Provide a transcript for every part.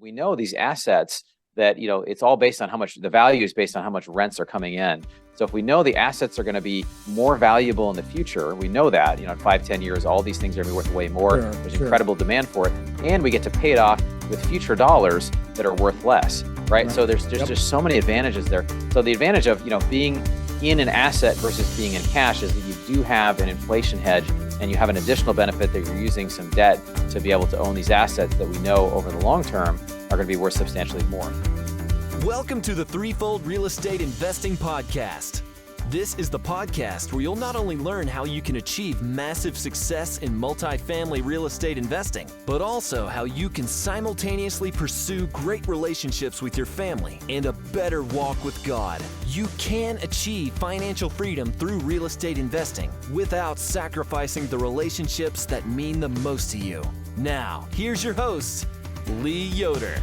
we know these assets that, it's all based on how much the value is based on how much rents are coming in. So if we know the assets are going to be more valuable in the future, we know that, in 5-10 years, all these things are going to be worth way more. There's incredible demand for it. And we get to pay it off with future dollars that are worth less, right? So there's just so many advantages there. So the advantage of, being in an asset versus being in cash is that you do have an inflation hedge, and you have an additional benefit that you're using some debt to be able to own these assets that we know over the long term are going to be worth substantially more. Welcome to the Threefold Real Estate Investing Podcast. This is the podcast where you'll not only learn how you can achieve massive success in multifamily real estate investing, but also how you can simultaneously pursue great relationships with your family and a better walk with God. You can achieve financial freedom through real estate investing without sacrificing the relationships that mean the most to you. Now, here's your host, Lee Yoder.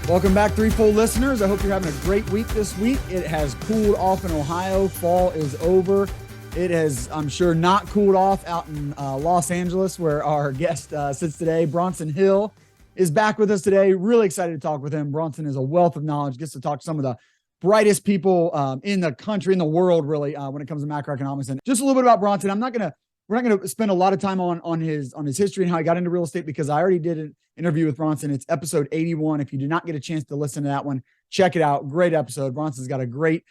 Welcome back, Threefold listeners. I hope you're having a great week this week. It has cooled off in Ohio. Fall is over. It has, I'm sure, not cooled off out in Los Angeles, where our guest sits today. Bronson Hill is back with us today. Really excited to talk with him. Bronson is a wealth of knowledge, gets to talk to some of the brightest people in the country, in the world, really, when it comes to macroeconomics. And just a little bit about Bronson. We're not going to spend a lot of time on his history and how he got into real estate, because I already did an interview with Bronson. It's episode 81. If you did not get a chance to listen to that one, check it out. Great episode. Bronson's got a great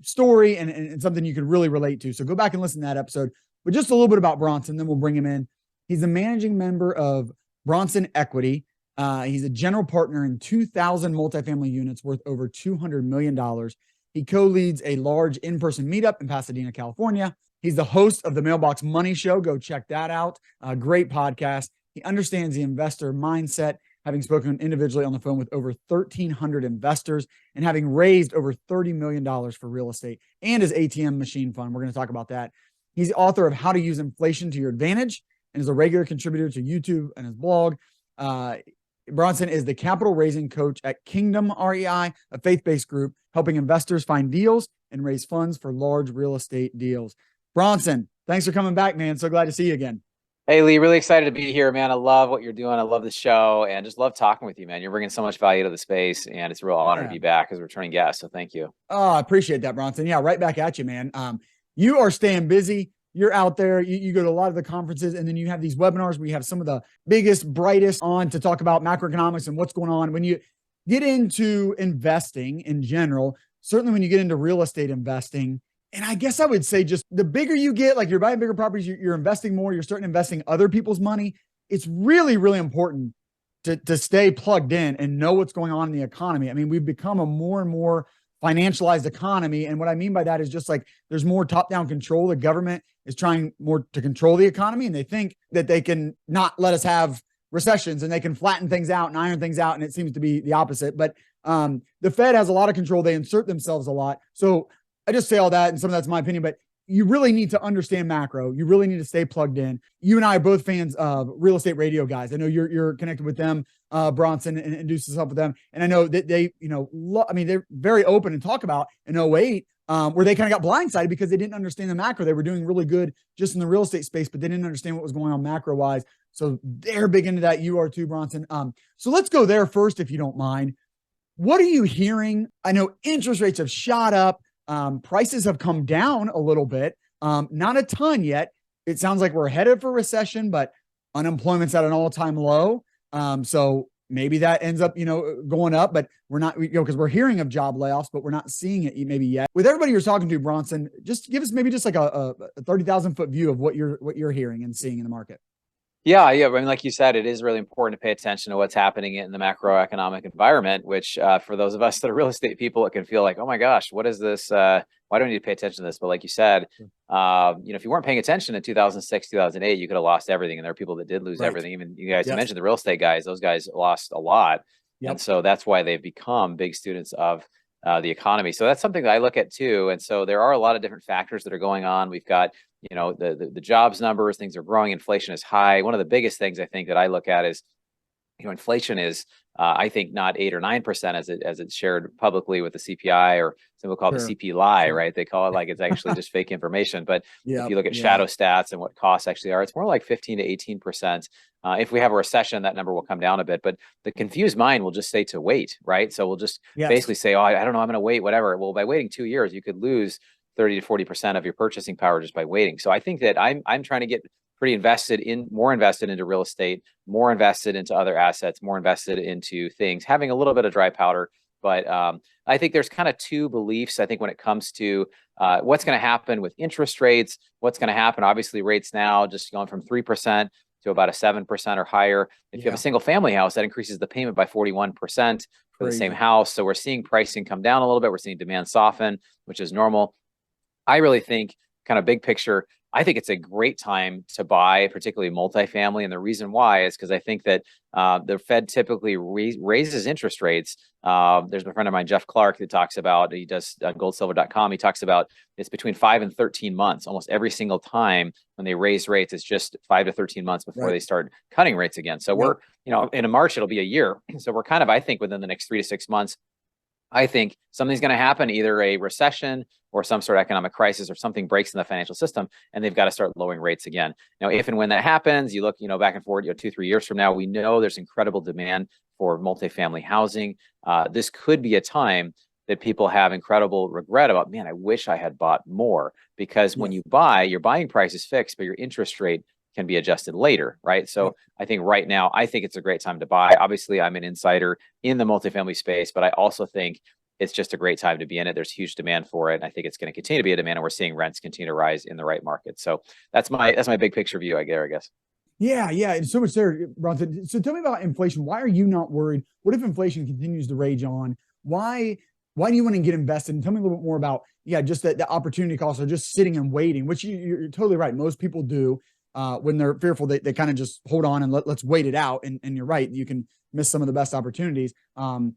story and something you could really relate to. So go back and listen to that episode. But just a little bit about Bronson, then we'll bring him in. He's a managing member of Bronson Equity. He's a general partner in 2,000 multifamily units worth over $200 million. He co-leads a large in-person meetup in Pasadena, California. He's the host of the Mailbox Money Show. Go check that out. A great podcast. He understands the investor mindset, having spoken individually on the phone with over 1,300 investors and having raised over $30 million for real estate and his ATM machine fund. We're going to talk about that. He's the author of How to Use Inflation to Your Advantage and is a regular contributor to YouTube and his blog. Bronson is the capital raising coach at Kingdom REI, a faith-based group helping investors find deals and raise funds for large real estate deals. Bronson, thanks for coming back, man. So glad to see you again. Hey, Lee, really excited to be here, man. I love what you're doing. I love the show and just love talking with you, man. You're bringing so much value to the space, and it's a real honor to be back as a returning guest. So thank you. Oh, I appreciate that, Bronson. Yeah, right back at you, man. You are staying busy. You're out there. You go to a lot of the conferences, and then you have these webinars where you have some of the biggest, brightest on to talk about macroeconomics and what's going on. When you get into investing in general, certainly when you get into real estate investing, and I guess I would say just the bigger you get, like you're buying bigger properties, you're investing more, you're starting investing other people's money. It's really, really important to stay plugged in and know what's going on in the economy. I mean, we've become a more and more financialized economy. And what I mean by that is just like there's more top-down control. The government is trying more to control the economy, and they think that they can not let us have recessions and they can flatten things out and iron things out. And it seems to be the opposite. But the Fed has a lot of control. They insert themselves a lot. So I just say all that, and some of that's my opinion, but you really need to understand macro. You really need to stay plugged in. You and I are both fans of Real Estate Radio guys. I know you're connected with them, Bronson, and introduced yourself with them. And I know that they, they're very open and talk about in 2008, where they kind of got blindsided because they didn't understand the macro. They were doing really good just in the real estate space, but they didn't understand what was going on macro-wise. So they're big into that. You are too, Bronson. So let's go there first, if you don't mind. What are you hearing? I know interest rates have shot up. Prices have come down a little bit, not a ton yet. It sounds like we're headed for recession, but unemployment's at an all-time low. So maybe that ends up, going up, but we're not, because we're hearing of job layoffs, but we're not seeing it maybe yet. With everybody you're talking to, Bronson, just give us maybe just like a 30,000 foot view of what you're hearing and seeing in the market. Yeah. I mean, like you said, it is really important to pay attention to what's happening in the macroeconomic environment, which for those of us that are real estate people, it can feel like, oh my gosh, what is this? Why do I need to pay attention to this? But like you said, if you weren't paying attention in 2006, 2008, you could have lost everything. And there are people that did lose everything. Even you guys mentioned the real estate guys, those guys lost a lot. And so that's why they've become big students of the economy. So that's something that I look at too. And so there are a lot of different factors that are going on. We've got, the jobs numbers, things are growing, inflation is high. One of the biggest things I think that I look at is inflation is, I think, not 8 or 9% as it's shared publicly with the CPI, or some people call it Sure. the CP Sure. right? They call it like it's actually just fake information. But if Yep. you look at Yeah. shadow stats and what costs actually are, it's more like 15 to 18%. If we have a recession, that number will come down a bit. But the confused mind will just say to wait, right? So we'll just basically Yes. say, oh, I don't know, I'm going to wait, whatever. Well, by waiting 2 years, you could lose 30 to 40% of your purchasing power just by waiting. So I think that I'm trying to get more invested into real estate, more invested into other assets, more invested into things, having a little bit of dry powder. But I think there's kind of two beliefs. I think when it comes to what's going to happen with interest rates, what's going to happen, obviously rates now just going from 3% to about a 7% or higher. If you have a single family house, that increases the payment by 41% for the same house. So we're seeing pricing come down a little bit. We're seeing demand soften, which is normal. I really think, kind of big picture, I think it's a great time to buy, particularly multifamily. And the reason why is because I think that the Fed typically raises interest rates. There's a friend of mine, Jeff Clark, that talks about, he does goldsilver.com. He talks about it's between 5 and 13 months. Almost every single time when they raise rates, it's just 5 to 13 months before they start cutting rates again. So we're, in March, it'll be a year. So we're kind of, I think, within the next 3 to 6 months, I think something's going to happen, either a recession or some sort of economic crisis, or something breaks in the financial system, and they've got to start lowering rates again. Now, if and when that happens, you look, back and forward, 2-3 years from now, we know there's incredible demand for multifamily housing. This could be a time that people have incredible regret about, man, I wish I had bought more, because when you buy, your buying price is fixed, but your interest rate can be adjusted later, right? So I think right now, I think it's a great time to buy. Obviously, I'm an insider in the multifamily space, but I also think it's just a great time to be in it. There's huge demand for it. And I think it's going to continue to be a demand, and we're seeing rents continue to rise in the right market. So that's my big picture view, I guess. Yeah, yeah. And so much there, Bronson. So tell me about inflation. Why are you not worried? What if inflation continues to rage on? Why do you want to get invested? And tell me a little bit more about, just the opportunity cost of just sitting and waiting, which you're totally right. Most people do. When they're fearful, they kind of just hold on and let's wait it out. And you're right, you can miss some of the best opportunities. And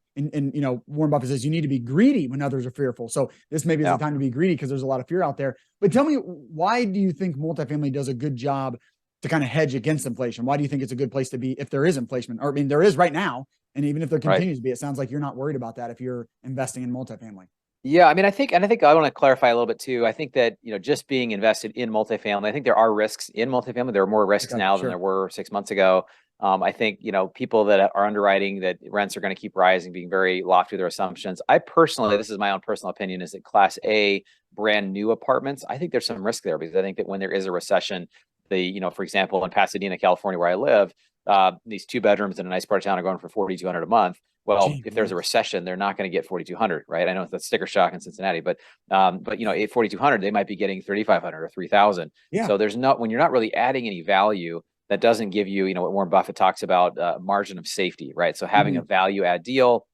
Warren Buffett says you need to be greedy when others are fearful. So this maybe is the time to be greedy, because there's a lot of fear out there. But tell me, why do you think multifamily does a good job to kind of hedge against inflation? Why do you think it's a good place to be if there is inflation? Or, I mean, there is right now. And even if there continues to be, it sounds like you're not worried about that if you're investing in multifamily. Yeah, I mean, I think I want to clarify a little bit too. I think that, just being invested in multifamily, I think there are risks in multifamily. There are more risks now than there were 6 months ago. I think, people that are underwriting that rents are going to keep rising, being very lofty with their assumptions. I personally, this is my own personal opinion, is that Class A brand new apartments, I think there's some risk there, because I think that when there is a recession, for example, in Pasadena, California, where I live, these 2 bedrooms in a nice part of town are going for $4,200 a month. Well, if there's a recession, they're not going to get 4,200, right? I know it's a sticker shock in Cincinnati, but at 4,200, they might be getting 3,500 or 3,000. Yeah. So when you're not really adding any value, that doesn't give you, what Warren Buffett talks about, margin of safety, right? So having a value add deal.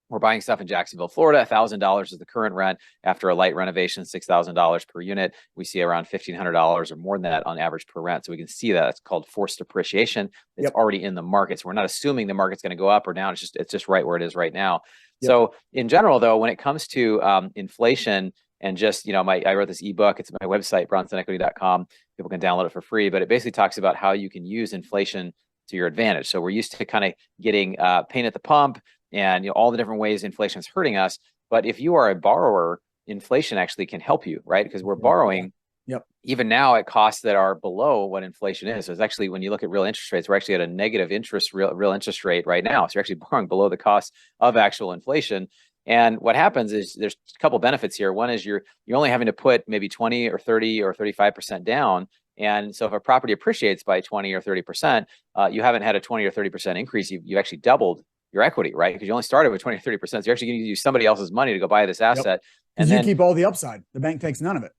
We're buying stuff in Jacksonville, Florida. $1,000 is the current rent. After a light renovation, $6,000 per unit. We see around $1,500 or more than that on average per rent. So we can see that. It's called forced appreciation. It's already in the market. So we're not assuming the market's going to go up or down. It's just right where it is right now. So in general, though, when it comes to inflation and just, I wrote this ebook. It's my website, bronsonequity.com. People can download it for free, but it basically talks about how you can use inflation to your advantage. So we're used to kind of getting pain at the pump, and all the different ways inflation is hurting us. But if you are a borrower, inflation actually can help you, right? Because we're borrowing even now at costs that are below what inflation is. So it's actually, when you look at real interest rates, we're actually at a negative real interest rate right now. So you're actually borrowing below the cost of actual inflation. And what happens is there's a couple benefits here. One is you're only having to put maybe 20 or 30 or 35% down. And so if a property appreciates by 20 or 30%, you haven't had a 20 or 30% increase. You've actually doubled your equity, right? Because you only started with 20 or 30%. So you're actually going to use somebody else's money to go buy this asset. And then you keep all the upside. The bank takes none of it.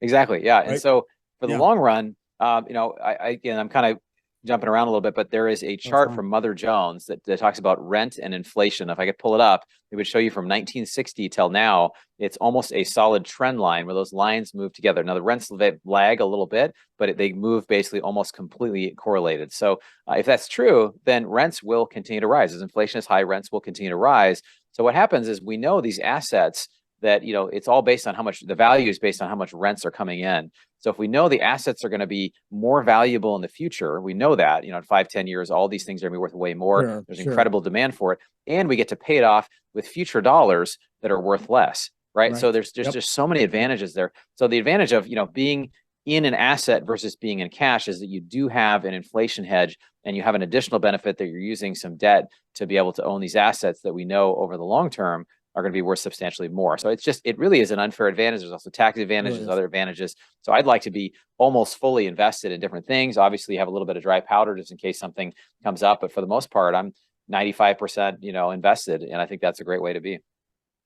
Exactly. Yeah. Right? And so for the long run, again, I'm kind of jumping around a little bit, but there is a chart from Mother Jones that talks about rent and inflation. If I could pull it up, it would show you from 1960 till now, it's almost a solid trend line where those lines move together. Now the rents lag a little bit, but they move basically almost completely correlated. So if that's true, then rents will continue to rise. As inflation is high, rents will continue to rise. So what happens is, we know these assets that, it's all based on how much the value is based on how much rents are coming in. So if we know the assets are going to be more valuable in the future, we know that, in 5, 10 years, all these things are going to be worth way more. Sure, There's sure. incredible demand for it. And we get to pay it off with future dollars that are worth less. Right. So there's just so many advantages there. So the advantage of, being in an asset versus being in cash is that you do have an inflation hedge, and you have an additional benefit that you're using some debt to be able to own these assets that we know over the long term are going to be worth substantially more. So it really is an unfair advantage. There's also tax advantages, other advantages. So I'd like to be almost fully invested in different things. Obviously, you have a little bit of dry powder just in case something comes up. But for the most part, I'm 95%, invested. And I think that's a great way to be.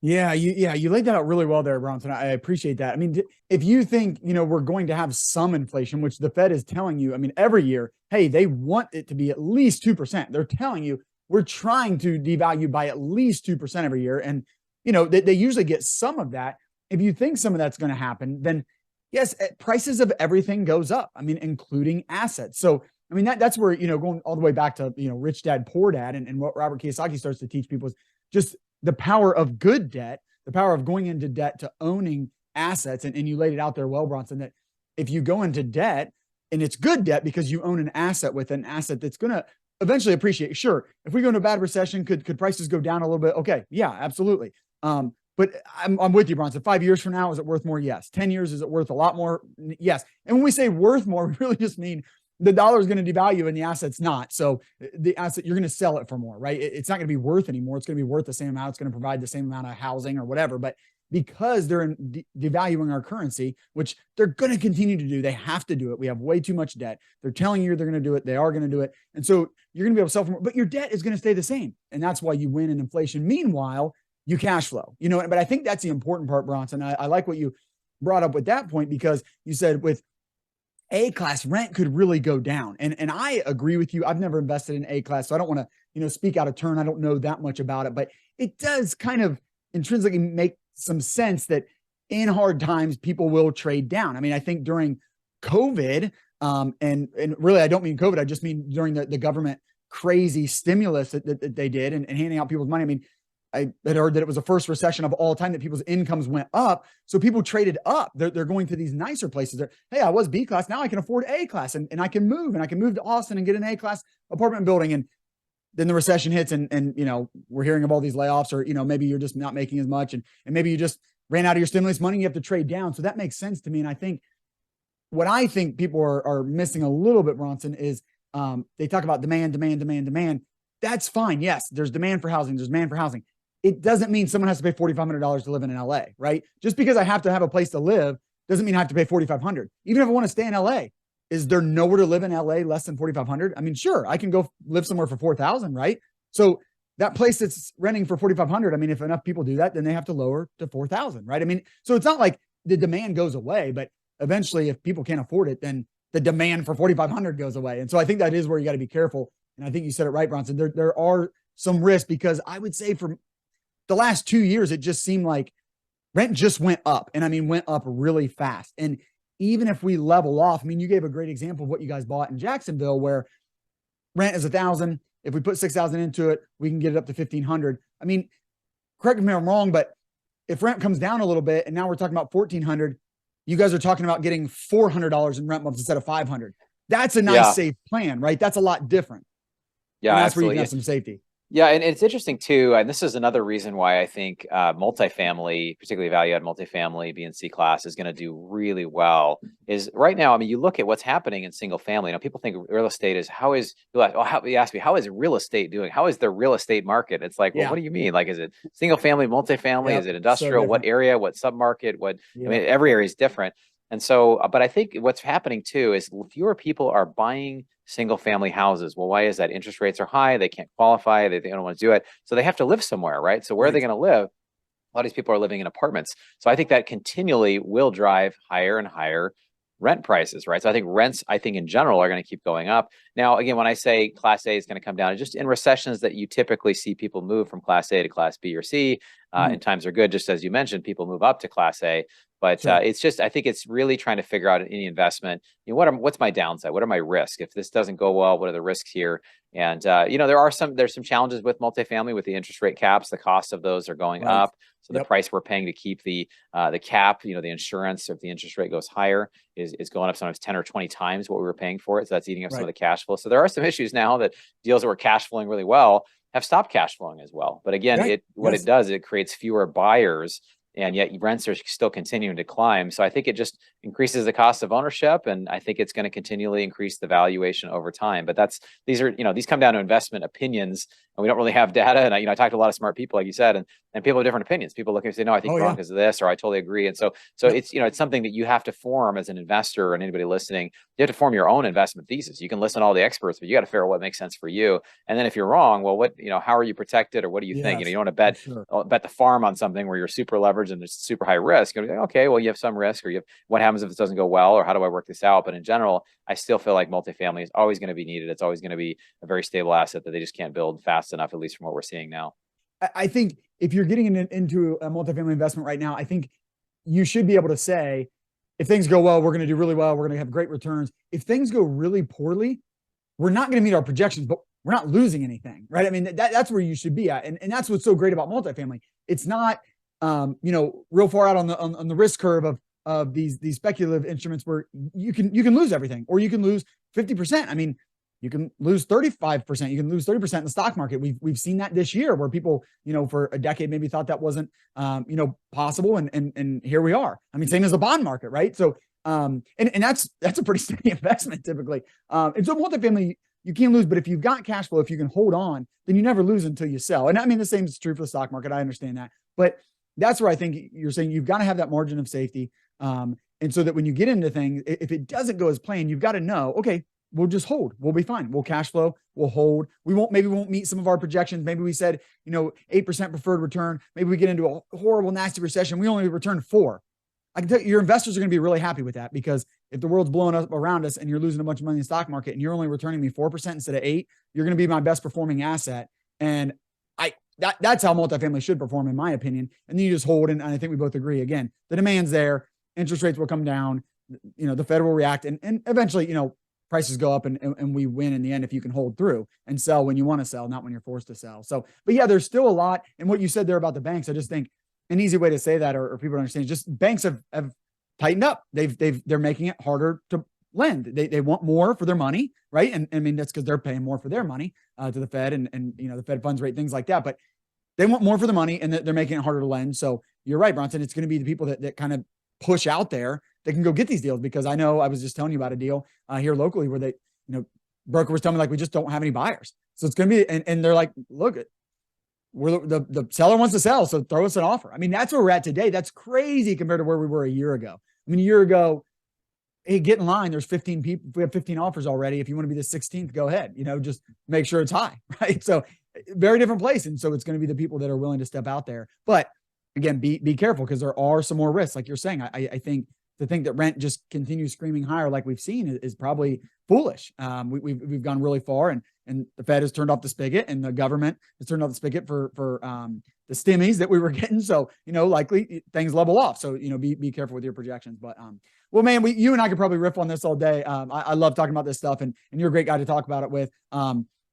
Yeah, you laid that out really well there, Bronson. I appreciate that. I mean, if you think, we're going to have some inflation, which the Fed is telling you, I mean, every year, hey, they want it to be at least 2%. They're telling you we're trying to devalue by at least 2% every year. And, they usually get some of that. If you think some of that's going to happen, then yes, prices of everything goes up. I mean, including assets. So, I mean, that's where, going all the way back to, Rich Dad, Poor Dad, and what Robert Kiyosaki starts to teach people is just the power of good debt, the power of going into debt to owning assets. And you laid it out there well, Bronson, that if you go into debt and it's good debt because you own an asset with an asset that's going to eventually appreciate. Sure. If we go into a bad recession, could prices go down a little bit? Okay. Yeah, absolutely. But I'm with you, Bronson. 5 years from now, is it worth more? Yes. 10 years, is it worth a lot more? Yes. And when we say worth more, we really just mean the dollar is going to devalue and the asset's not. So the asset, you're going to sell it for more, right? It's not going to be worth anymore. It's going to be worth the same amount. It's going to provide the same amount of housing or whatever. But because they're devaluing our currency, which they're going to continue to do, they have to do it. We have way too much debt. They're telling you they're going to do it. They are going to do it. And so you're going to be able to sell for more, but your debt is going to stay the same. And that's why you win in inflation. Meanwhile, you cash flow, but I think that's the important part, Bronson. I like what you brought up with that point, because you said with A-class rent could really go down. And I agree with you. I've never invested in A-class, so I don't want to, speak out of turn. I don't know that much about it, but it does kind of intrinsically make some sense that in hard times, people will trade down. I mean, I think during COVID, and really, I don't mean COVID. I just mean during the government crazy stimulus that they did and handing out people's money. I mean, I had heard that it was the first recession of all time that people's incomes went up. So people traded up. They're going to these nicer places. Hey, I was B class. Now I can afford A class and I can move to Austin and get an A class apartment building. And then the recession hits and we're hearing of all these layoffs, or, maybe you're just not making as much and maybe you just ran out of your stimulus money. You have to trade down. So that makes sense to me. And I think what I think people are missing a little bit, Bronson, is they talk about demand. That's fine. Yes, there's demand for housing. There's demand for housing. It doesn't mean someone has to pay $4,500 to live in LA, right? Just because I have to have a place to live doesn't mean I have to pay $4,500. Even if I want to stay in LA, is there nowhere to live in LA less than $4,500? I mean, sure, I can go live somewhere for $4,000, right? So that place that's renting for $4,500, I mean, if enough people do that, then they have to lower to $4,000, right? I mean, so it's not like the demand goes away, but eventually if people can't afford it, then the demand for $4,500 goes away. And so I think that is where you got to be careful. And I think you said it right, Bronson. There are some risks, because I would say for the last 2 years, it just seemed like rent just went up, and I mean, went up really fast. And even if we level off, I mean, you gave a great example of what you guys bought in Jacksonville, where rent is $1,000. If we put $6,000 into it, we can get it up to $1,500. I mean, correct me if I'm wrong, but if rent comes down a little bit and now we're talking about $1,400, you guys are talking about getting $400 in rent months instead of $500. That's a nice, safe plan, right? That's a lot different. Yeah, and that's absolutely. where you can have some safety. Yeah, and it's interesting too, and this is another reason why I think multifamily, particularly value-add multifamily, B and C class, is going to do really well. Is right now, I mean, you look at what's happening in single family. People think real estate is you ask me, how is real estate doing? How is the real estate market? It's like, well, what do you mean? Like, is it single family, multifamily? Yep. Is it industrial? So what area? What submarket? I Yep. mean, every area is different. And so, but I think what's happening too is fewer people are buying single family houses. Well, why is that? Interest rates are high. They can't qualify. They don't want to do it. So they have to live somewhere, right? So where are they going to live? A lot of these people are living in apartments. So I think that continually will drive higher and higher rent prices, right? So I think rents, in general, are going to keep going up. Now, again, when I say class A is going to come down, it's just in recessions that you typically see people move from class A to class B or C. And times are good, just as you mentioned, people move up to class A. But Sure. it's just, I think it's really trying to figure out any investment, what's my downside? What are my risks? If this doesn't go well, what are the risks here? And there's some challenges with multifamily with the interest rate caps. The cost of those are going Right. up. So the Yep. price we're paying to keep the cap, the insurance, if the interest rate goes higher, is going up sometimes 10 or 20 times what we were paying for it. So that's eating up some of Right. the cash flow. So there are some issues now that deals that were cash flowing really well have stopped cash flowing as well. But again, Right. what Yes. it does, it creates fewer buyers, and yet rents are still continuing to climb. So I think it just increases the cost of ownership, and I think it's going to continually increase the valuation over time. But these come down to investment opinions, and we don't really have data. And I talked to a lot of smart people, like you said, and people have different opinions. People look and say, no, I think Oh, you're wrong yeah. because of this, or I totally agree. And so Yep. it's something that you have to form as an investor, and anybody listening, you have to form your own investment thesis. You can listen to all the experts, but you got to figure out what makes sense for you. And then if you're wrong, well, how are you protected, or what do you think? You Yes. don't want to For sure. bet the farm on something where you're super leveraged and there's super high risk. You're like, okay, well, you have some risk, or what happens if it doesn't go well, or how do I work this out? But in general, I still feel like multifamily is always going to be needed. It's always going to be a very stable asset that they just can't build fast enough, at least from what we're seeing now. I think if you're getting into a multifamily investment right now, I think you should be able to say, if things go well, we're going to do really well. We're going to have great returns. If things go really poorly, we're not going to meet our projections, but we're not losing anything, right? I mean, that's where you should be at. And that's what's so great about multifamily. It's not, real far out on the risk curve of these speculative instruments where you can lose everything, or you can lose 50%. I mean, you can lose 35%. You can lose 30% in the stock market. We've seen that this year, where people, for a decade maybe thought that wasn't, possible. And here we are. I mean, same as the bond market, right? So, and that's a pretty steady investment typically. And so multifamily, you can't lose, but if you've got cash flow, if you can hold on, then you never lose until you sell. And I mean, the same is true for the stock market. I understand that, but that's where I think you're saying you've got to have that margin of safety. And so that when you get into things, if it doesn't go as planned, you've got to know, okay, we'll just hold. We'll be fine. We'll cash flow. We'll hold. Maybe we won't meet some of our projections. Maybe we said, 8% preferred return. Maybe we get into a horrible, nasty recession. We only return 4. I can tell you, your investors are going to be really happy with that, because if the world's blowing up around us and you're losing a bunch of money in the stock market and you're only returning me 4% instead of 8, you're going to be my best performing asset. And that's how multifamily should perform, in my opinion. And then you just hold. And I think we both agree, again, the demand's there. Interest rates will come down. The Fed will react, and eventually, prices go up, and we win in the end if you can hold through and sell when you want to sell, not when you're forced to sell. So, but yeah, there's still a lot. And what you said there about the banks, I just think an easy way to say that, or people understand, just banks have tightened up. They're making it harder to lend. They want more for their money, right? And I mean, that's because they're paying more for their money to the Fed and the Fed funds rate, things like that. But they want more for the money, and they're making it harder to lend. So you're right, Bronson. It's going to be the people that kind of push out there that can go get these deals, because I know I was just telling you about a deal here locally where they, broker was telling me, like, we just don't have any buyers. So it's going to be, and they're like, look, the seller wants to sell, so throw us an offer. I mean, that's where we're at today. That's crazy compared to where we were a year ago. I mean, a year ago, hey, get in line. There's 15 people. We have 15 offers already. If you want to be the 16th, go ahead. Just make sure it's high, right? So very different place. And so it's going to be the people that are willing to step out there. But again, be careful, because there are some more risks. Like you're saying, I think to think that rent just continues screaming higher like we've seen is probably foolish. We've gone really far, and the Fed has turned off the spigot, and the government has turned off the spigot for the stimmies that we were getting. So, likely things level off. So, be careful with your projections. But well, man, you and I could probably riff on this all day. I love talking about this stuff, and you're a great guy to talk about it with.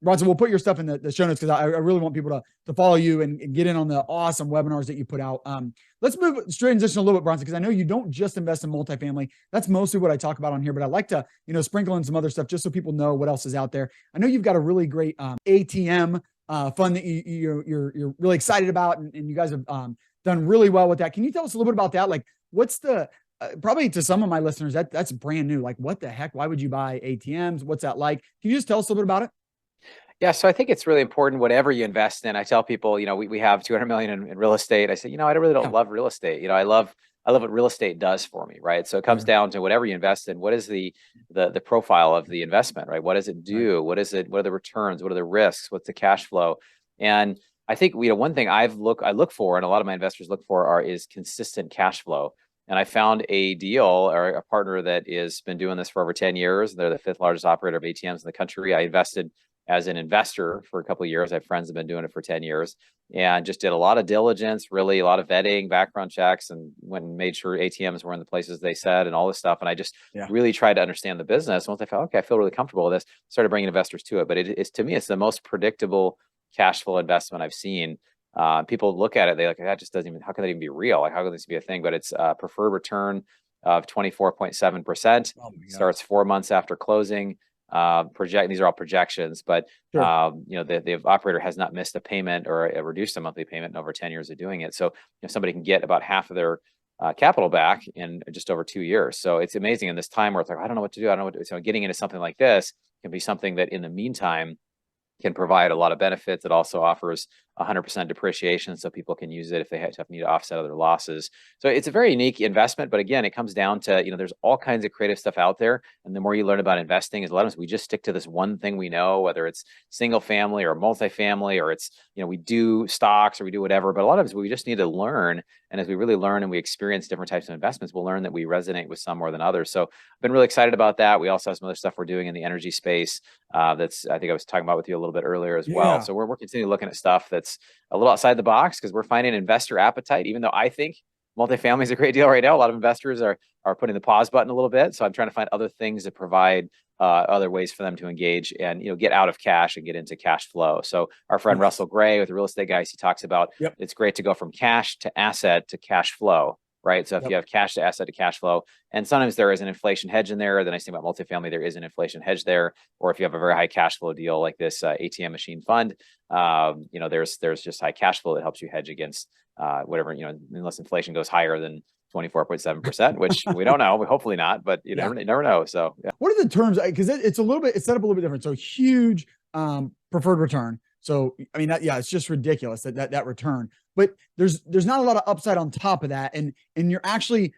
Bronson, we'll put your stuff in the show notes, because I really want people to follow you and get in on the awesome webinars that you put out. Let's transition a little bit, Bronson, because I know you don't just invest in multifamily. That's mostly what I talk about on here, but I like to, sprinkle in some other stuff just so people know what else is out there. I know you've got a really great ATM fund that you're really excited about, and you guys have done really well with that. Can you tell us a little bit about that? Like, what's the probably to some of my listeners that's brand new. Like, what the heck? Why would you buy ATMs? What's that like? Can you just tell us a little bit about it? Yeah, so I think it's really important whatever you invest in. I tell people, we have 200 million in real estate. I say, I really don't love real estate. I love what real estate does for me, right? So it comes down to whatever you invest in. What is the profile of the investment, right? What does it do? Right. What is it? What are the returns? What are the risks? What's the cash flow? And I think one thing I look for, and a lot of my investors look for, is consistent cash flow. And I found a deal, or a partner that has been doing this for over 10 years. They're the 5th largest operator of ATMs in the country. I invested as an investor for a couple of years. I have friends that have been doing it for 10 years and just did a lot of diligence, really a lot of vetting, background checks, and went and made sure ATMs were in the places they said and all this stuff. And I just really tried to understand the business. Once I felt, okay, I feel really comfortable with this, started bringing investors to it. But it's, to me, it's the most predictable cash flow investment I've seen. People look at it, they like, that just doesn't even, how can that even be real? Like, how can this be a thing? But it's a preferred return of 24.7%. Starts 4 months after closing. These are all projections, but the operator has not missed a payment or reduced a monthly payment in over 10 years of doing it. So somebody can get about half of their capital back in just over 2 years. So it's amazing in this time where it's like, I don't know what to do. I don't know what to do. So getting into something like this can be something that in the meantime can provide a lot of benefits. It also offers 100% depreciation, so people can use it if they need to offset other losses. So it's a very unique investment, but again, it comes down to, there's all kinds of creative stuff out there. And the more you learn about investing, is a lot of times we just stick to this one thing we know, whether it's single family or multifamily, or it's, we do stocks or we do whatever, but a lot of times we just need to learn. And as we really learn and we experience different types of investments, we'll learn that we resonate with some more than others. So I've been really excited about that. We also have some other stuff we're doing in the energy space that's, I think I was talking about with you a little bit earlier as well. So we're continuing looking at stuff that's a little outside the box, because we're finding investor appetite, even though I think multifamily is a great deal right now. A lot of investors are putting the pause button a little bit. So I'm trying to find other things that provide other ways for them to engage and get out of cash and get into cash flow. So our friend Russell Gray with the Real Estate Guys, he talks about it's great to go from cash to asset to cash flow. Right. So if you have cash to asset to cash flow, and sometimes there is an inflation hedge in there. The nice thing about multifamily, there is an inflation hedge there. Or if you have a very high cash flow deal like this ATM machine fund, there's just high cash flow that helps you hedge against whatever, unless inflation goes higher than 24.7%, which we don't know, hopefully not, but you never know. So what are the terms? Because it's set up a little bit different. So huge preferred return. So, I mean, it's just ridiculous that return, but there's not a lot of upside on top of that. And you're actually,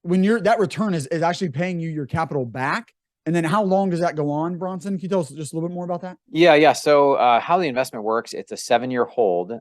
that return is actually paying you your capital back. And then how long does that go on, Bronson? Can you tell us just a little bit more about that? Yeah. So how the investment works, it's a 7-year hold.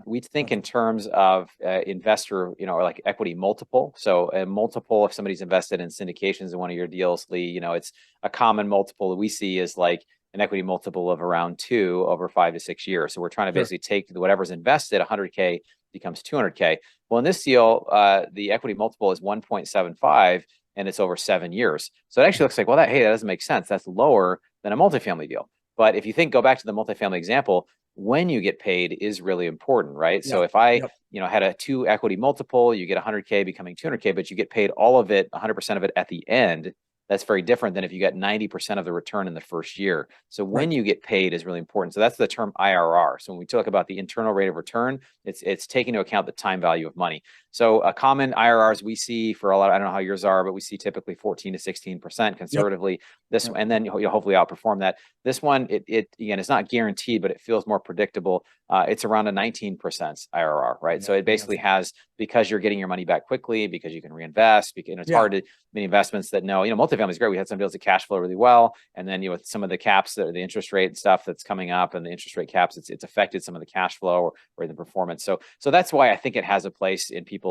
We think in terms of investor, or like equity multiple. So a multiple, if somebody's invested in syndications in one of your deals, Lee, it's a common multiple that we see is like an equity multiple of around 2 over 5 to 6 years. So we're trying to basically take whatever's invested, 100K becomes 200K. Well, in this deal, the equity multiple is 1.75 and it's over 7 years. So it actually looks like, well, that doesn't make sense. That's lower than a multifamily deal. But if you go back to the multifamily example, when you get paid is really important, right? So if I, had a 2 equity multiple, you get 100K becoming 200K, but you get paid all of it, 100% of it at the end. That's very different than if you get 90% of the return in the first year. So when you get paid is really important. So that's the term IRR. So when we talk about the internal rate of return, it's taking into account the time value of money. So a common IRRs we see for a lot, I don't know how yours are, but we see typically 14 to 16% conservatively. This and then you'll hopefully outperform that. This one, it again, it's not guaranteed, but it feels more predictable. It's around a 19% IRR, right? So it basically has, because you're getting your money back quickly, because you can reinvest, because it's hard to, many investments that multifamily is great. We had some deals that cash flow really well. And then, with some of the caps, the interest rate stuff that's coming up and the interest rate caps, it's affected some of the cash flow or the performance. So that's why I think it has a place in people's,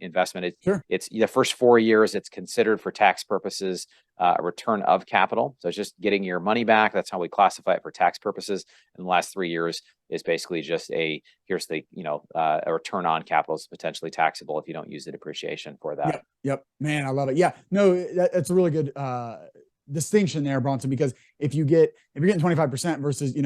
investment. It's the first 4 years, it's considered for tax purposes, a return of capital. So it's just getting your money back. That's how we classify it for tax purposes. And the last 3 years is basically just here's the, a return on capital is potentially taxable if you don't use the depreciation for that. Yep. Man, I love it. Yeah, no, that's a really good distinction there, Bronson, because if you're getting 25% versus,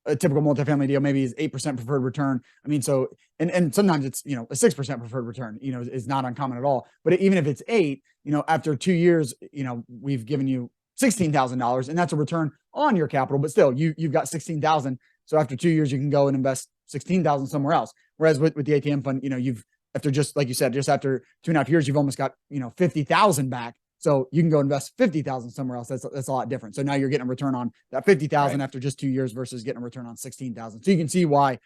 a typical multifamily deal maybe is 8% preferred return. I mean, so, and sometimes it's, a 6% preferred return, is not uncommon at all. But even if it's 8, after 2 years, we've given you $16,000 and that's a return on your capital, but still you've got 16,000. So after 2 years, you can go and invest 16,000 somewhere else. Whereas with the ATM fund, you've, after just like you said, just after 2.5 years, you've almost got, 50,000 back. So you can go invest 50,000 somewhere else. That's a lot different. So now you're getting a return on that 50,000 after just 2 years versus getting a return on 16,000. So you can see why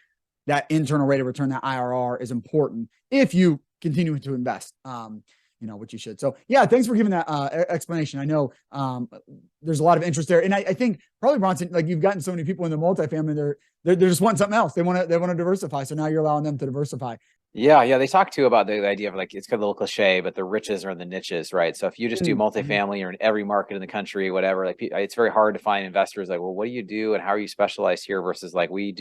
that internal rate of return, that IRR, is important if you continue to invest, which you should. So yeah, thanks for giving that explanation. I know there's a lot of interest there, and I think probably, Bronson, like, you've gotten so many people in the multifamily, they're just wanting something else. They want to diversify. So now you're allowing them to diversify. Yeah. They talk too about the idea of like, it's kind of a little cliche, but the riches are in the niches, right? So if you just do Mm-hmm. multifamily or in every market in the country, whatever, like it's very hard to find investors like, well, what do you do and how are you specialized here versus like we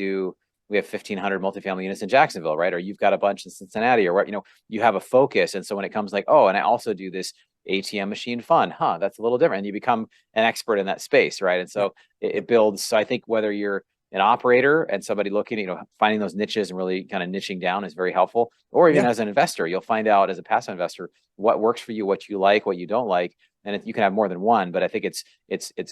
have 1,500 multifamily units in Jacksonville, right? Or you've got a bunch in Cincinnati or what, you have a focus. And so when it comes like, oh, and I also do this ATM machine fund, that's a little different. And you become an expert in that space, right? And Yep. so it, Yep. it builds. So I think whether you're an operator and somebody looking, finding those niches and really kind of niching down is very helpful. Or even Yeah. as an investor, you'll find out as a passive investor what works for you, what you like, what you don't like, and you can have more than one. But I think it's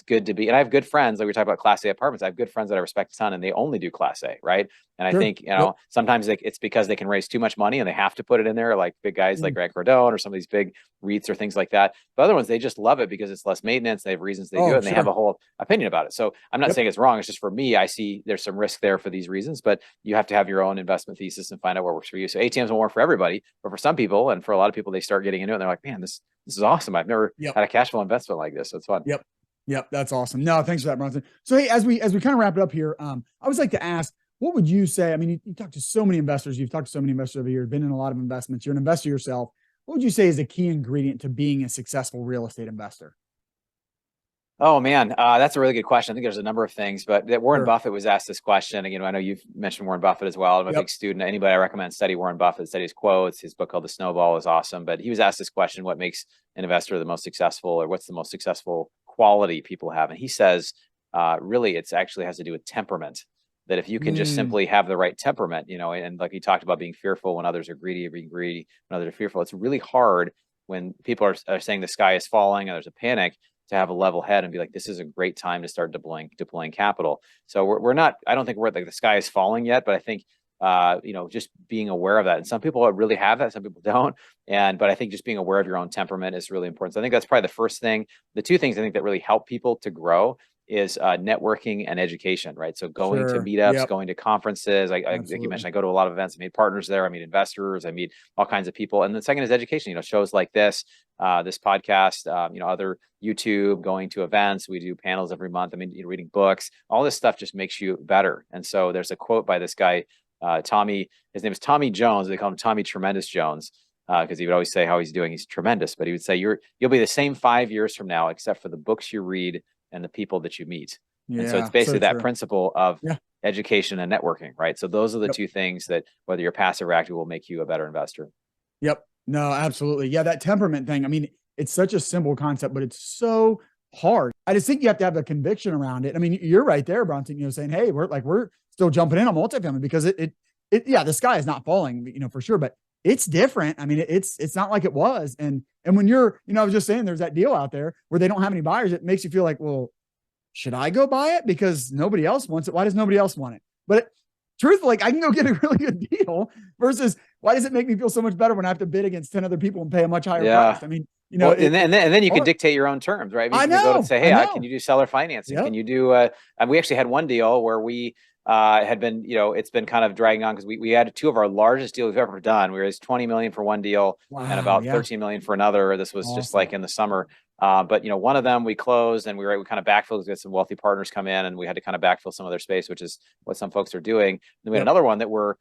good to be. And I have good friends, like we talk about Class A apartments. I have good friends that I respect a ton, and they only do Class A, right? And I Sure. think Yep. sometimes it's because they can raise too much money and they have to put it in there, like big guys like Mm. Grant Cardone or some of these big REITs or things like that. But other ones, they just love it because it's less maintenance. They have reasons they do it, Oh, and they have sure. a whole opinion about it. So I'm not Yep. saying it's wrong. It's just for me, I see there's some risk there for these reasons, but you have to have your own investment thesis and find out what works for you. So ATMs won't work for everybody, but for some people and for a lot of people, they start getting into it and they're like, man, this is awesome. I've never Yep. had a cash flow investment like this. So it's fun. Yep. Yep. That's awesome. No, thanks for that, Bronson. So hey, as we kind of wrap it up here, I always like to ask, what would you say? I mean, you talk to so many investors, you've talked to so many investors over here, been in a lot of investments, you're an investor yourself. What would you say is a key ingredient to being a successful real estate investor? Oh man, that's a really good question. I think there's a number of things, but that Warren Sure. Buffett was asked this question. Again, I know you've mentioned Warren Buffett as well. I'm a Yep. big student. Anybody I recommend study Warren Buffett, study his quotes. His book called The Snowball is awesome. But he was asked this question: what makes an investor the most successful, or what's the most successful quality people have? And he says, really, it's actually has to do with temperament. That if you can just Mm, simply have the right temperament, and like he talked about being fearful when others are greedy, or being greedy when others are fearful. It's really hard when people are saying the sky is falling and there's a panic to have a level head and be like, this is a great time to start deploying capital. So we're not, I don't think we're like the sky is falling yet, but I think, just being aware of that. And some people really have that, some people don't. But I think just being aware of your own temperament is really important. So I think that's probably the first thing. The two things I think that really help people to grow is networking and education, right? So going to sure. meetups, Yep. going to conferences. Like you Absolutely. mentioned, I go to a lot of events. I meet partners there. I meet investors. I meet all kinds of people. And the second is education. Shows like this podcast, other YouTube, going to events. We do panels every month. I mean, reading books. All this stuff just makes you better. And so there's a quote by this guy, Tommy. His name is Tommy Jones. They call him Tommy Tremendous Jones. Because he would always say how he's doing. He's tremendous, but he would say you'll be the same 5 years from now, except for the books you read and the people that you meet. And so it's Yeah. So basically that true. principle of Yeah. education and networking, right? So those are the Yep. two things that whether you're passive or active will make you a better investor. Yep. No, absolutely. Yeah, that temperament thing. I mean, it's such a simple concept, but it's so hard. I just think you have to have a conviction around it. I mean, you're right there, Bronson, saying, hey, we're still jumping in on multifamily because yeah, the sky is not falling, for sure, but it's different. I mean, it's not like it was. And when I was just saying there's that deal out there where they don't have any buyers, it makes you feel like, well, should I go buy it because nobody else wants it? Why does nobody else want it? But truthfully, like, I can go get a really good deal versus why does it make me feel so much better when I have to bid against 10 other people and pay a much higher price? Yeah. I mean, Well, and then you can hard. dictate your own terms, right? I mean, I you can go to know. say, I hey, can know. you do seller financing? Can Yep. you do? And we actually had one deal where we had been, it's been kind of dragging on because we had two of our largest deals we've ever done. We raised 20 million for one deal and Wow. about Yeah. 13 million for another. This was just Awesome. like in the summer. But one of them we closed and we kind of backfilled. We had some wealthy partners come in and we had to kind of backfill some of their space, which is what some folks are doing. Then we had Yep. another one that we're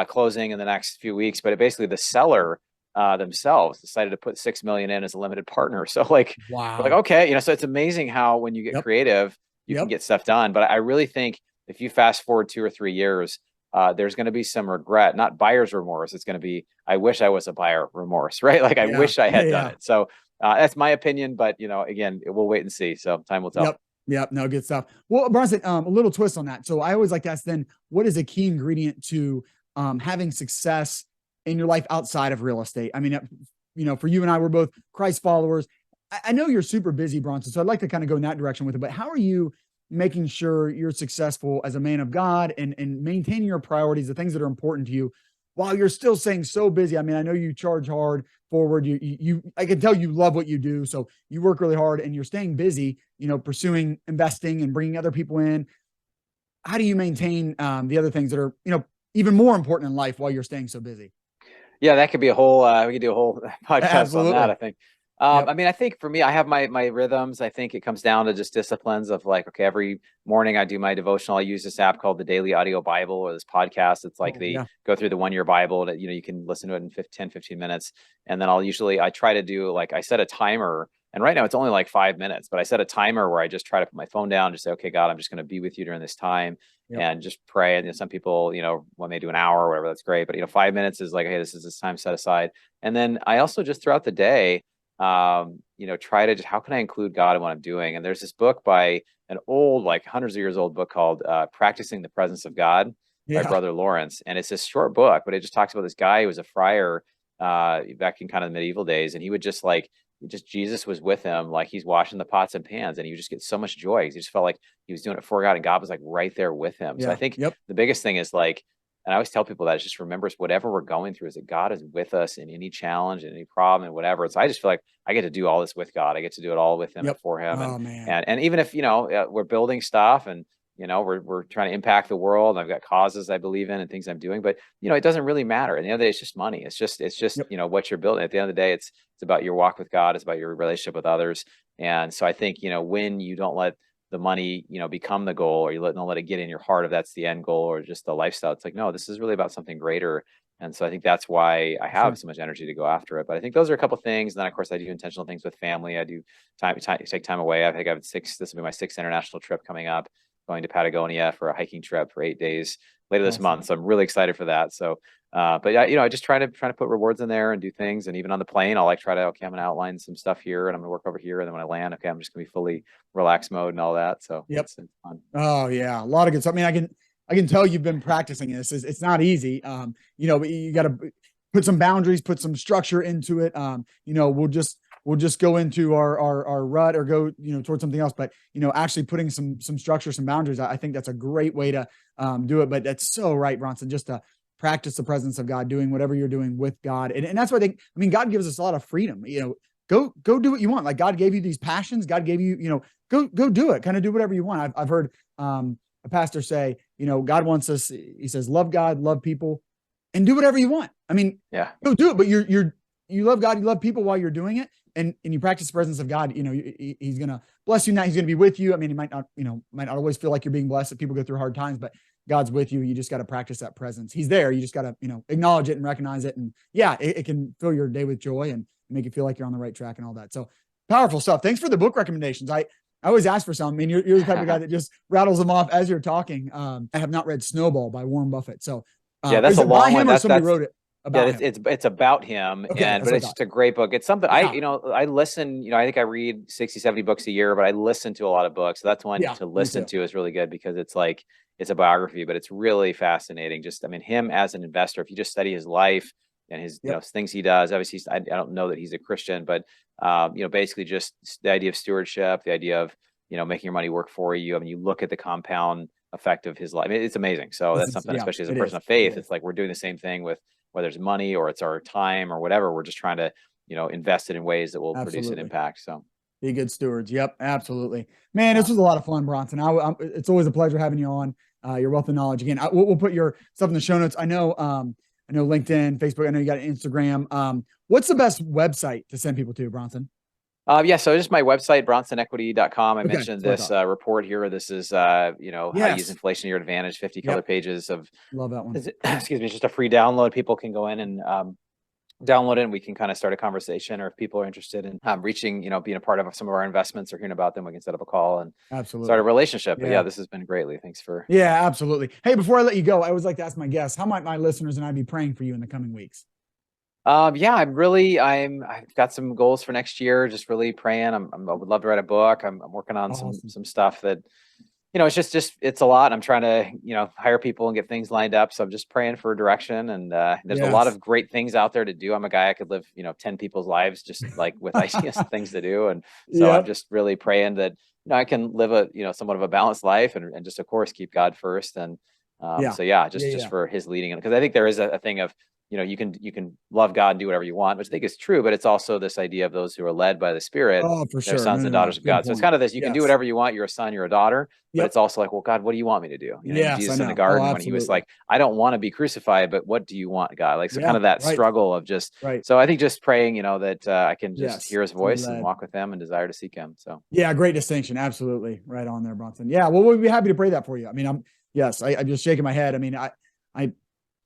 closing in the next few weeks, but basically the seller themselves decided to put 6 million in as a limited partner. So like we're like, Wow. okay, so it's amazing how when you get Yep. creative, you can Yep. get stuff done. But I really think if you fast forward 2 or 3 years, there's going to be some regret, not buyer's remorse. It's going to be, I wish I was a buyer remorse, right? Like I Yeah. wish I Yeah. had done Yeah. it. So that's my opinion, but again, we'll wait and see. So time will tell. Yep. Yep. No, good stuff. Well, Bronson, a little twist on that. So I always like to ask then, what is a key ingredient to having success in your life outside of real estate? I mean, for you and I, we're both Christ followers. I know you're super busy, Bronson, so I'd like to kind of go in that direction with it. But how are you making sure you're successful as a man of God and maintaining your priorities, the things that are important to you, while you're still staying so busy? I mean, I know you charge hard forward. I can tell you love what you do, so you work really hard and you're staying busy. Pursuing investing and bringing other people in. How do you maintain the other things that are even more important in life while you're staying so busy? Yeah, that could be a whole, we could do a whole podcast on that, Absolutely. I think. Yep. I mean, I think for me, I have my rhythms. I think it comes down to just disciplines of like, okay, every morning I do my devotional. I use this app called the Daily Audio Bible or this podcast. It's like Oh, the yeah. go through the 1 year Bible that, you can listen to it in 15 minutes. And then I try to do like, I set a timer, and right now it's only like 5 minutes, but I set a timer where I just try to put my phone down, just say, okay, God, I'm just going to be with you during this time Yep. and just pray. And some people, when they do an hour or whatever, that's great. But, 5 minutes is like, hey, this is this time set aside. And then I also just throughout the day, try to just, how can I include God in what I'm doing? And there's this book by an old, like hundreds of years old book called Practicing the Presence of God by Yeah. Brother Lawrence. And it's this short book, but it just talks about this guy who was a friar back in kind of the medieval days. And he would just Jesus was with him, like he's washing the pots and pans, and he would just get so much joy because he just felt like he was doing it for God, and God was like right there with him. So I Yeah. think Yep. the biggest thing is like, and I always tell people that it's just remember whatever we're going through is that God is with us in any challenge and any problem and whatever. So I just feel like I get to do all this with God. I get to do it all with him Yep. and for him. Oh, man. And even if, we're building stuff and, we're trying to impact the world. I've got causes I believe in and things I'm doing, but it doesn't really matter. At the end of the day, it's just money. It's just, Yep. what you're building. At the end of the day, it's about your walk with God. It's about your relationship with others. And so I think, when you don't let the money, become the goal, or don't let it get in your heart if that's the end goal or just the lifestyle. It's like, no, this is really about something greater. And so I think that's why I have Sure. so much energy to go after it. But I think those are a couple of things. And then of course I do intentional things with family. I do take time away. I think I have this will be my 6th international trip coming up, going to Patagonia for a hiking trip for 8 days later this Awesome. month. So I'm really excited for that. So, but I just try to put rewards in there and do things. And even on the plane, I'll like try to, okay, I'm going to outline some stuff here and I'm going to work over here. And then when I land, okay, I'm just going to be fully relaxed mode and all that. So Yep. it's fun. Oh yeah, a lot of good stuff. I mean, I can tell you've been practicing this. It's not easy. But you got to put some boundaries, put some structure into it. We'll just go into our rut or go, towards something else. But, actually putting some structure, some boundaries, I think that's a great way to do it. But that's so right, Bronson, just to practice the presence of God, doing whatever you're doing with God. And that's what God gives us a lot of freedom, go do what you want. Like God gave you these passions. God gave you, go do it, kind of do whatever you want. I've heard a pastor say, God wants us, he says, love God, love people, and do whatever you want. I mean, yeah, go do it, but you love God, you love people while you're doing it. And you practice the presence of God, he's going to bless you now. He's going to be with you. I mean, he might not always feel like you're being blessed if people go through hard times, but God's with you. You just got to practice that presence. He's there. You just got to, acknowledge it and recognize it. And yeah, it can fill your day with joy and make you feel like you're on the right track and all that. So powerful stuff. Thanks for the book recommendations. I always ask for some. I mean, you're the type of guy that just rattles them off as you're talking. I have not read Snowball by Warren Buffett. So yeah, that's a long one. Somebody wrote it. It's about him, Okay, but it's just a great book. It's something I listen, I think I read 60, 70 books a year, but I listen to a lot of books. So that's one to listen to is really good because it's like, it's a biography, but it's really fascinating. Just, I mean, him as an investor, if you just study his life and his, things he does, obviously I don't know that he's a Christian, but, basically just the idea of stewardship, the idea of, making your money work for you. I mean, you look at the compound effect of his life. I mean, it's amazing. So that's something, especially as a person of faith, it's like, we're doing the same thing with whether it's money or it's our time or whatever. We're just trying to, invest it in ways that will produce an impact. So be good stewards. Yep. Absolutely. Man, this was a lot of fun, Bronson. It's always a pleasure having you on. Your wealth of knowledge. Again, we'll put your stuff in the show notes. I know LinkedIn, Facebook. I know you got Instagram. What's the best website to send people to, Bronson? So just my website, bronsonеquity.com. I mentioned this report here. This is, how to use inflation to your advantage, 50 color pages of, love that one. Excuse me, it's just a free download. People can go in and download it and we can kind of start a conversation, or if people are interested in reaching, being a part of some of our investments or hearing about them, we can set up a call and start a relationship. But this has been greatly. Thanks for. Yeah, absolutely. Hey, before I let you go, I always like to ask my guests, how might my listeners and I be praying for you in the coming weeks? I've got some goals for next year. Just really praying. I would love to write a book. I'm working on some stuff that, it's a lot. I'm trying to, hire people and get things lined up. So I'm just praying for direction. And there's a lot of great things out there to do. I'm a guy, I could live, 10 people's lives, just like with ideas and things to do. And so I'm just really praying that, I can live a, somewhat of a balanced life and just, of course, keep God first. And just for his leading. Because I think there is a thing of, you can love God and do whatever you want, which I think is true, but it's also this idea of those who are led by the Spirit. Oh, for They're sure. sons and daughters of God. So it's kind of this, you can do whatever you want. You're a son, you're a daughter, but it's also like, well, God, what do you want me to do? Even Jesus in the garden, when he was like, I don't want to be crucified, but what do you want, God? Like, so kind of that struggle of just, so I think just praying, that I can just hear his voice and walk with him and desire to seek him. So yeah, great distinction. Absolutely. Right on there, Bronson. Yeah. Well, we'd be happy to pray that for you. I mean, I'm just shaking my head. I mean, I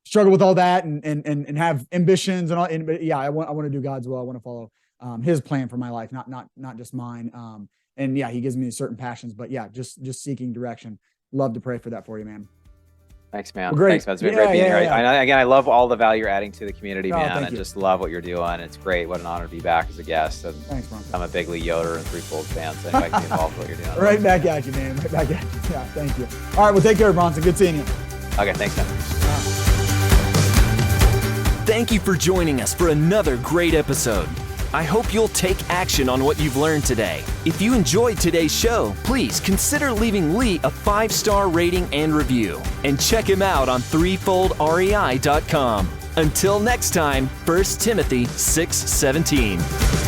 struggle with all that and have ambitions and all, but yeah, I want to do God's will. I want to follow his plan for my life, not just mine. And yeah, he gives me certain passions, but yeah, just seeking direction. Love to pray for that for you, man. Thanks, man. Well, great. Thanks, man. It's been great being here. Again, I love all the value you're adding to the community, man, and just love what you're doing. It's great. What an honor to be back as a guest. And thanks, Bronson. I'm a big Lee Yoder and Threefold fan, so anybody can be involved with what you're doing. Right back at you, man. Right back at you. Yeah, thank you. All right, well, take care, Bronson. Good seeing you. Okay, thanks, man. Thank you for joining us for another great episode. I hope you'll take action on what you've learned today. If you enjoyed today's show, please consider leaving Lee a 5-star rating and review. And check him out on threefoldrei.com. Until next time, 1 Timothy 6:17.